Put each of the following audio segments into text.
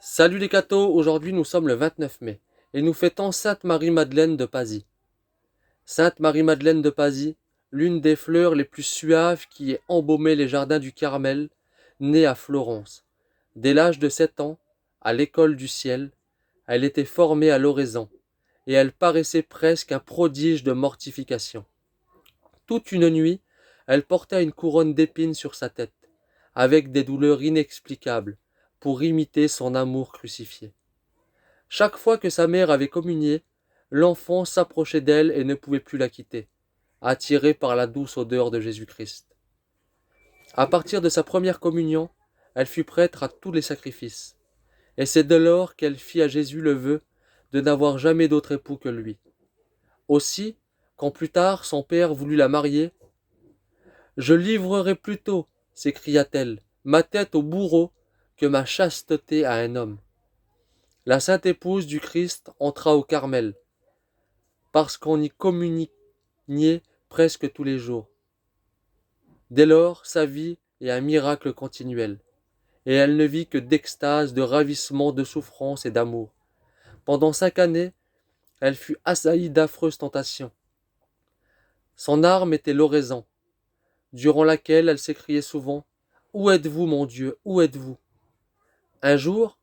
Salut les cathos, aujourd'hui nous sommes le 29 mai et nous fêtons Sainte Marie-Madeleine de Pazzi. Sainte Marie-Madeleine de Pazzi, l'une des fleurs les plus suaves qui ait embaumé les jardins du Carmel, née à Florence. Dès l'âge de 7 ans, à l'école du ciel, elle était formée à l'oraison et elle paraissait presque un prodige de mortification. Toute une nuit, elle porta une couronne d'épines sur sa tête, avec des douleurs inexplicables, pour imiter son amour crucifié. Chaque fois que sa mère avait communié, l'enfant s'approchait d'elle et ne pouvait plus la quitter, attiré par la douce odeur de Jésus-Christ. À partir de sa première communion, elle fut prêtre à tous les sacrifices, et c'est dès lors qu'elle fit à Jésus le vœu de n'avoir jamais d'autre époux que lui. Aussi, quand plus tard son père voulut la marier, je livrerai plutôt, s'écria-t-elle, ma tête au bourreau que ma chasteté à un homme. La sainte épouse du Christ entra au Carmel, parce qu'on y communiait presque tous les jours. Dès lors, sa vie est un miracle continuel, et elle ne vit que d'extase, de ravissement, de souffrance et d'amour. Pendant 5 années, elle fut assaillie d'affreuses tentations. Son arme était l'oraison, durant laquelle elle s'écriait souvent « Où êtes-vous, mon Dieu, où êtes-vous » Un jour,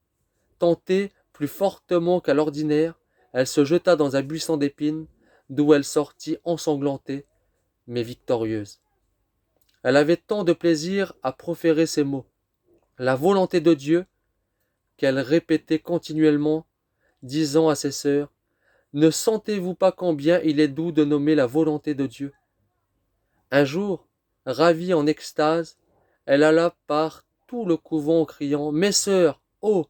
tentée plus fortement qu'à l'ordinaire, elle se jeta dans un buisson d'épines, d'où elle sortit ensanglantée, mais victorieuse. Elle avait tant de plaisir à proférer ces mots. La volonté de Dieu, qu'elle répétait continuellement, disant à ses sœurs, « Ne sentez-vous pas combien il est doux de nommer la volonté de Dieu ?» Un jour, ravie en extase, elle alla par tout le couvent en criant, « Mes sœurs, oh,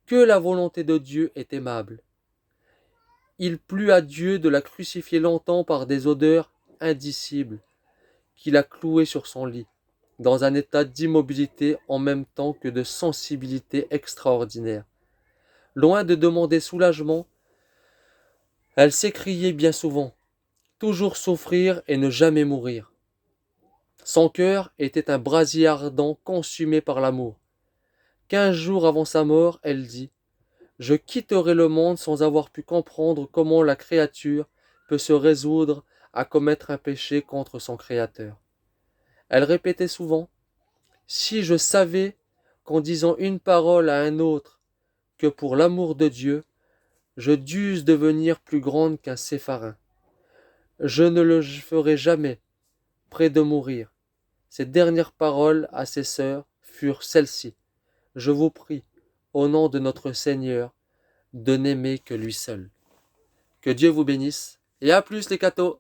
que la volonté de Dieu est aimable !» Il plut à Dieu de la crucifier longtemps par des odeurs indicibles, qui la clouaient sur son lit, dans un état d'immobilité en même temps que de sensibilité extraordinaire. Loin de demander soulagement, elle s'écriait bien souvent, toujours souffrir et ne jamais mourir. Son cœur était un brasier ardent consumé par l'amour. 15 jours avant sa mort, elle dit « Je quitterai le monde sans avoir pu comprendre comment la créature peut se résoudre à commettre un péché contre son Créateur. » Elle répétait souvent « Si je savais qu'en disant une parole à un autre, que pour l'amour de Dieu, je dusse devenir plus grande qu'un sépharin. Je ne le ferai jamais, près de mourir. » Ses dernières paroles à ses sœurs furent celles-ci. « Je vous prie, au nom de notre Seigneur, de n'aimer que lui seul. » Que Dieu vous bénisse, et à plus les cathos!